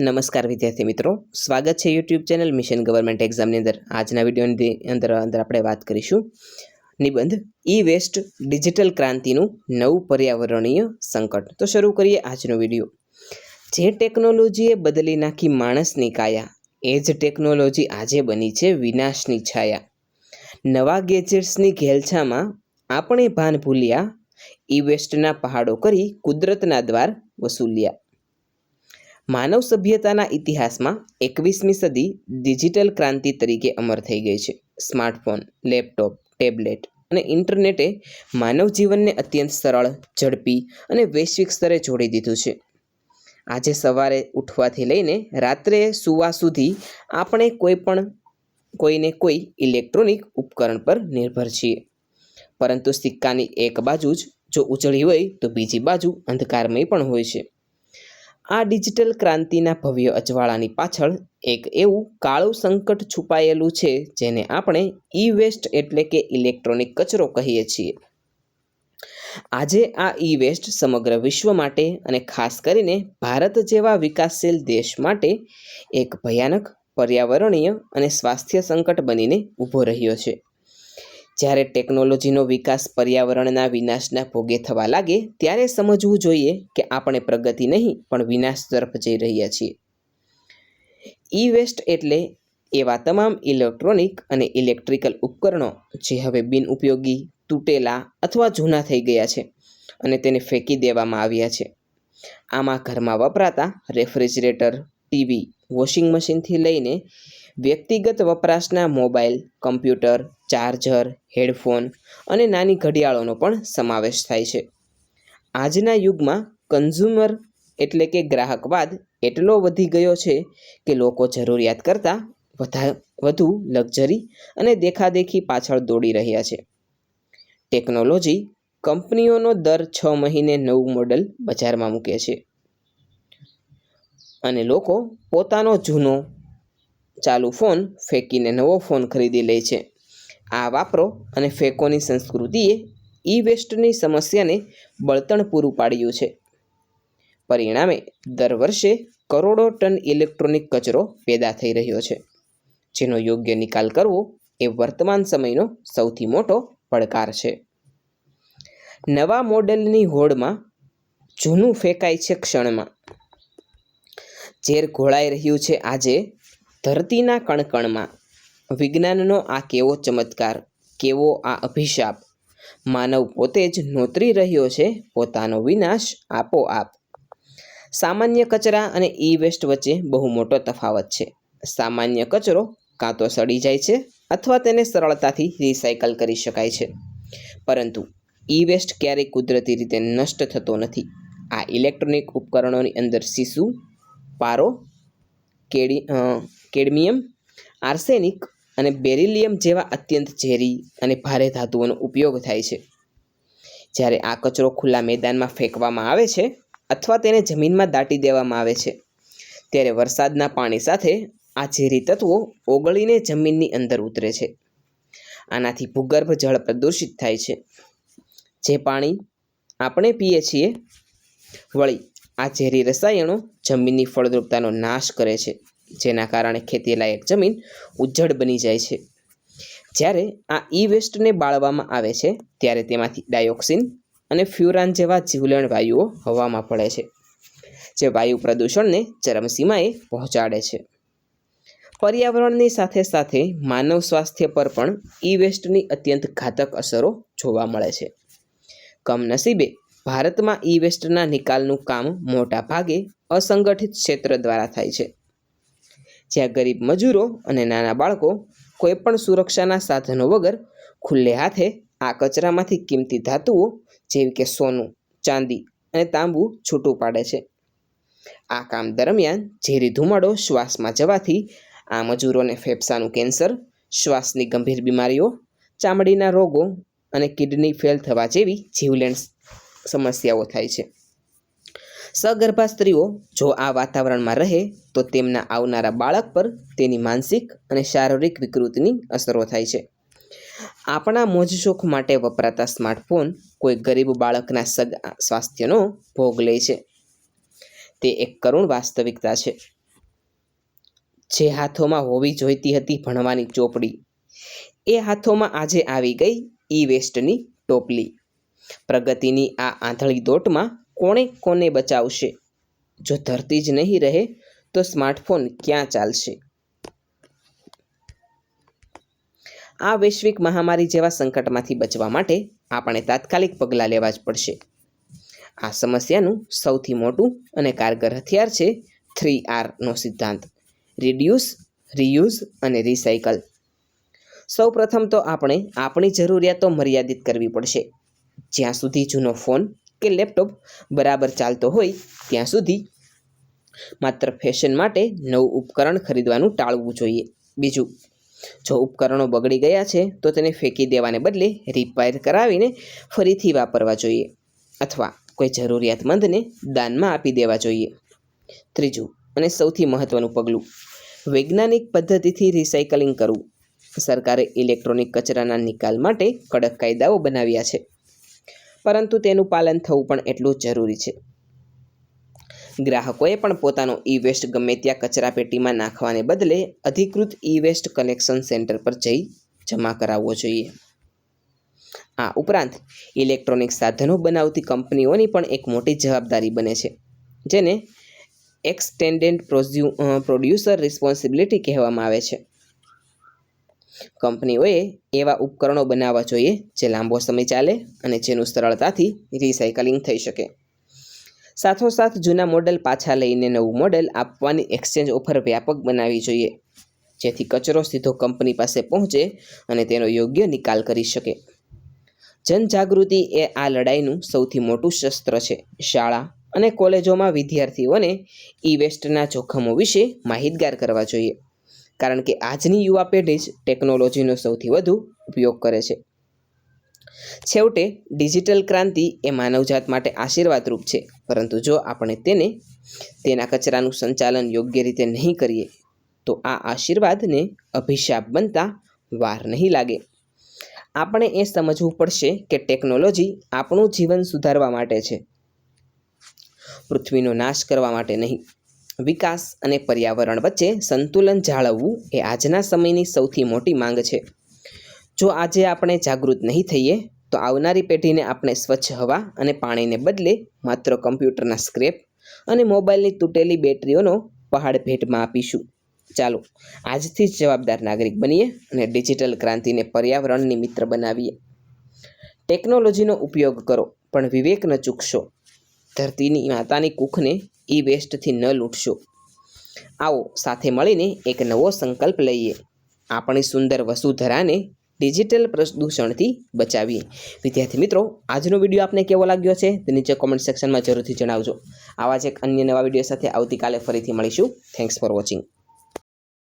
નમસ્કાર વિદ્યાર્થી મિત્રો, સ્વાગત છે યુટ્યુબ ચેનલ મિશન ગવર્મેન્ટ એક્ઝામની અંદર। આજના વિડીયોની અંદર આપણે વાત કરીશું નિબંધ ઈ વેસ્ટ ડિજિટલ ક્રાંતિનું નવું પર્યાવરણીય સંકટ। તો શરૂ કરીએ આજનો વિડીયો। જે ટેકનોલોજીએ બદલી નાખી માણસની કાયા, એ જ ટેકનોલોજી આજે બની છે વિનાશની છાયા। નવા ગેજેટ્સની ઘેલછામાં આપણે ભાન ભૂલ્યા, ઈ વેસ્ટના પહાડો કરી કુદરતના દ્વાર વસૂલ્યા। માનવ સભ્યતાના ઇતિહાસમાં 21મી સદી ડિજિટલ ક્રાંતિ તરીકે અમર થઈ ગઈ છે। સ્માર્ટફોન, લેપટોપ, ટેબ્લેટ અને ઇન્ટરનેટે માનવ જીવનને અત્યંત સરળ, ઝડપી અને વૈશ્વિક સ્તરે જોડી દીધું છે। આજે સવારે ઉઠવાથી લઈને રાત્રે સૂવા સુધી આપણે કોઈને કોઈ ઇલેક્ટ્રોનિક ઉપકરણ પર નિર્ભર છીએ, પરંતુ સિક્કાની એક બાજુ જ જો ઉજળી હોય તો બીજી બાજુ અંધકારમય પણ હોય છે। આ ડિજિટલ ક્રાંતિના ભવ્ય અજવાળાની પાછળ એક એવું કાળું સંકટ છુપાયેલું છે જેને આપણે ઈ વેસ્ટ એટલે કે ઇલેક્ટ્રોનિક કચરો કહીએ છીએ। આજે આ ઈ વેસ્ટ સમગ્ર વિશ્વ માટે અને ખાસ કરીને ભારત જેવા વિકાસશીલ દેશ માટે એક ભયાનક પર્યાવરણીય અને સ્વાસ્થ્ય સંકટ બનીને ઊભો રહ્યો છે। જ્યારે ટેકનોલોજીનો વિકાસ પર્યાવરણના વિનાશના ભોગે થવા લાગે ત્યારે સમજવું જોઈએ કે આપણે પ્રગતિ નહીં પણ વિનાશ તરફ જઈ રહ્યા છીએ। ઈ વેસ્ટ એટલે એવા તમામ ઇલેક્ટ્રોનિક અને ઇલેક્ટ્રિકલ ઉપકરણો જે હવે બિનઉપયોગી, તૂટેલા અથવા જૂના થઈ ગયા છે અને તેને ફેંકી દેવામાં આવ્યા છે। આમાં ઘરમાં વપરાતા રેફ્રિજરેટર, ટીવી, વોશિંગ મશીનથી લઈને વ્યક્તિગત વપરાશના મોબાઈલ, કમ્પ્યુટર, ચાર્જર, હેડફોન અને નાની ઘડિયાળોનો પણ સમાવેશ થાય છે। આજના યુગમાં કન્ઝ્યુમર એટલે કે ગ્રાહકવાદ એટલો વધી ગયો છે કે લોકો જરૂરિયાત કરતાં વધુ લક્ઝરી અને દેખાદેખી પાછળ દોડી રહ્યા છે। ટેકનોલોજી કંપનીઓનો દર 6 મહિને નવું મોડલ બજારમાં મૂકે છે અને લોકો પોતાનો જૂનો ચાલુ ફોન ફેંકીને નવો ફોન ખરીદી લે છે। આ વાપરો અને ફેંકોની સંસ્કૃતિએ ઈ વેસ્ટની સમસ્યાને બળતણ પૂરું પાડ્યું છે। પરિણામે દર વર્ષે કરોડો ટન ઇલેક્ટ્રોનિક કચરો પેદા થઈ રહ્યો છે, જેનો યોગ્ય નિકાલ કરવો એ વર્તમાન સમયનો સૌથી મોટો પડકાર છે। નવા મોડેલની હોડમાં જૂનું ફેંકાય છે ક્ષણમાં। ઝેર ઘોળાઈ રહ્યું છે આજે ધરતીના કણકણમાં। વિજ્ઞાનનો આ કેવો ચમત્કાર, કેવો આ અભિશાપ! માનવ પોતે જ નોતરી રહ્યો છે પોતાનો વિનાશ આપોઆપ। સામાન્ય કચરા અને ઈ વેસ્ટ વચ્ચે બહુ મોટો તફાવત છે। સામાન્ય કચરો કાં તો સડી જાય છે અથવા તેને સરળતાથી રિસાયકલ કરી શકાય છે, પરંતુ ઈ વેસ્ટ ક્યારેય કુદરતી રીતે નષ્ટ થતો નથી। આ ઇલેક્ટ્રોનિક ઉપકરણોની અંદર શીશુ, પારો, કેડમિયમ, આર્સેનિક અને બેરિલિયમ જેવા અત્યંત ઝેરી અને ભારે ધાતુઓનો ઉપયોગ થાય છે। જ્યારે આ કચરો ખુલ્લા મેદાનમાં ફેંકવામાં આવે છે અથવા તેને જમીનમાં દાટી દેવામાં આવે છે ત્યારે વરસાદના પાણી સાથે આ ઝેરી તત્વો ઓગળીને જમીનની અંદર ઉતરે છે। આનાથી ભૂગર્ભ જળ પ્રદૂષિત થાય છે, જે પાણી આપણે પીએ છીએ। વળી આ ઝેરી રસાયણો જમીનની ફળદ્રુપતાનો નાશ કરે છે, જેના કારણે ખેતીલાયક જમીન ઉજ્જડ બની જાય છે। જ્યારે આ ઈ વેસ્ટને બાળવામાં આવે છે ત્યારે તેમાંથી ડાયોક્સિન અને ફ્યુરાન જેવા જીવલેણ વાયુઓ હવામાં ભળે છે, જે વાયુ પ્રદૂષણને ચરમસીમાએ પહોંચાડે છે। પર્યાવરણની સાથે સાથે માનવ સ્વાસ્થ્ય પર પણ ઈ વેસ્ટની અત્યંત ઘાતક અસરો જોવા મળે છે। કમનસીબે ભારતમાં ઈ વેસ્ટના નિકાલનું કામ મોટા ભાગે અસંગઠિત ક્ષેત્ર દ્વારા થાય છે, જ્યાં ગરીબ મજૂરો અને નાના બાળકો કોઈપણ સુરક્ષાના સાધનો વગર ખુલ્લે હાથે આ કચરામાંથી કિંમતી ધાતુઓ જેવી કે સોનું, ચાંદી અને તાંબુ છૂટું પાડે છે। આ કામ દરમિયાન ઝેરી ધુમાડો શ્વાસમાં જવાથી આ મજૂરોને ફેફસાનું કેન્સર, શ્વાસની ગંભીર બીમારીઓ, ચામડીના રોગો અને કિડની ફેલ થવા જેવી જીવલેણ સમસ્યાઓ થાય છે। સગર્ભા સ્ત્રીઓ જો આ વાતાવરણમાં રહે તો તેમના આવનારા બાળક પર તેની માનસિક અને શારીરિક વિકૃતિની અસરો થાય છે। આપણા મોજશોખ માટે વપરાતા સ્માર્ટફોન કોઈ ગરીબ બાળકના સ્વાસ્થ્યનો ભોગ લે છે। તે એક કરુણ વાસ્તવિકતા છે। જે હાથોમાં હોવી જોઈતી હતી ભણવાની ચોપડી, એ હાથોમાં આજે આવી ગઈ ઈ વેસ્ટની ટોપલી. પ્રગતિની આ આંધળી દોટમાં કોને બચાવશે? જો ધરતી જ નહીં રહે તો સ્માર્ટફોન ક્યાં ચાલશે? આ વૈશ્વિક મહામારી જેવા સંકટમાંથી બચવા માટે આપણે તાત્કાલિક પગલાં લેવા જ પડશે. આ સમસ્યાનું સૌથી મોટું અને કારગર હથિયાર છે 3Rનો સિદ્ધાંત: રિડ્યુસ, રિયુઝ અને રિસાયકલ. સૌપ્રથમ તો આપણે આપણી જરૂરિયાતો મર્યાદિત કરવી પડશે. જ્યાં સુધી જૂનો ફોન કે લેપટોપ બરાબર ચાલતો હોય ત્યાં સુધી માત્ર ફેશન માટે નવું ઉપકરણ ખરીદવાનું ટાળવું જોઈએ. બીજું, જો ઉપકરણો બગડી ગયા છે તો તેને ફેંકી દેવાને બદલે રિપેર કરાવીને ફરીથી વાપરવા જોઈએ અથવા કોઈ જરૂરિયાતમંદને દાનમાં આપી દેવા જોઈએ. ત્રીજું અને સૌથી મહત્ત્વનું પગલું, વૈજ્ઞાનિક પદ્ધતિથી રિસાયકલિંગ કરવું. સરકારે ઇલેક્ટ્રોનિક કચરાના નિકાલ માટે કડક કાયદાઓ બનાવ્યા છે, પરંતુ તેનું પાલન થવું પણ એટલું જ જરૂરી છે. ગ્રાહકોએ પણ પોતાનો ઈ વેસ્ટ ગમે ત્યાં કચરા પેટીમાં નાખવાને બદલે અધિકૃત ઈ વેસ્ટ કલેક્શન સેન્ટર પર જઈ જમા કરાવવો જોઈએ. આ ઉપરાંત ઇલેક્ટ્રોનિક સાધનો બનાવતી કંપનીઓની પણ એક મોટી જવાબદારી બને છે, જેને એક્સટેન્ડેડ પ્રોડ્યુસર રિસ્પોન્સિબિલિટી કહેવામાં આવે છે. કંપનીઓએ એવા ઉપકરણો બનાવવા જોઈએ જે લાંબો સમય ચાલે અને જેનું સરળતાથી રિસાયકલિંગ થઈ શકે. સાથોસાથ જૂના મોડેલ પાછા લઈને નવું મોડેલ આપવાની એક્સચેન્જ ઓફર વ્યાપક બનાવવી જોઈએ, જેથી કચરો સીધો કંપની પાસે પહોંચે અને તેનો યોગ્ય નિકાલ કરી શકે. જનજાગૃતિ એ આ લડાઈનું સૌથી મોટું શસ્ત્ર છે. શાળા અને કોલેજોમાં વિદ્યાર્થીઓને ઈ વેસ્ટના જોખમો વિશે માહિતગાર કરવા જોઈએ, કારણ કે આજની યુવા પેઢી જ ટેકનોલોજીનો સૌથી વધુ ઉપયોગ કરે છે. છેવટે, ડિજિટલ ક્રાંતિ એ માનવજાત માટે આશીર્વાદરૂપ છે, પરંતુ જો આપણે તેના કચરાનું સંચાલન યોગ્ય રીતે નહીં કરીએ તો આ આશીર્વાદને અભિશાપ બનતા વાર નહીં લાગે. આપણે એ સમજવું પડશે કે ટેકનોલોજી આપણું જીવન સુધારવા માટે છે, પૃથ્વીનો નાશ કરવા માટે નહીં. વિકાસ અને પર્યાવરણ વચ્ચે સંતુલન જાળવવું એ આજના સમયની સૌથી મોટી માંગ છે. જો આજે આપણે જાગૃત નહીં થઈએ તો આવનારી પેઢીને આપણે સ્વચ્છ હવા અને પાણીને બદલે માત્ર કમ્પ્યુટરના સ્ક્રેપ અને મોબાઈલની તૂટેલી બેટરીઓનો પહાડ ભેટમાં આપીશું. ચાલો આજથી જ જવાબદાર નાગરિક બનીએ અને ડિજિટલ ક્રાંતિને પર્યાવરણની મિત્ર બનાવીએ. ટેકનોલોજીનો ઉપયોગ કરો પણ વિવેક ન ચૂકશો. ધરતીની માતાની કૂખને ઈ વેસ્ટથી ન લૂંટશો. આવો સાથે મળીને એક નવો સંકલ્પ લઈએ. આપણી સુંદર વસુધરાને ડિજિટલ પ્રદૂષણથી બચાવીએ. વિદ્યાર્થી મિત્રો, આજનો વિડીયો આપને કેવો લાગ્યો છે તે નીચે કોમેન્ટ સેક્શનમાં જરૂરથી જણાવજો. આવા જ એક અન્ય નવા વિડીયો સાથે આવતીકાલે ફરીથી મળીશું. Thanks for watching.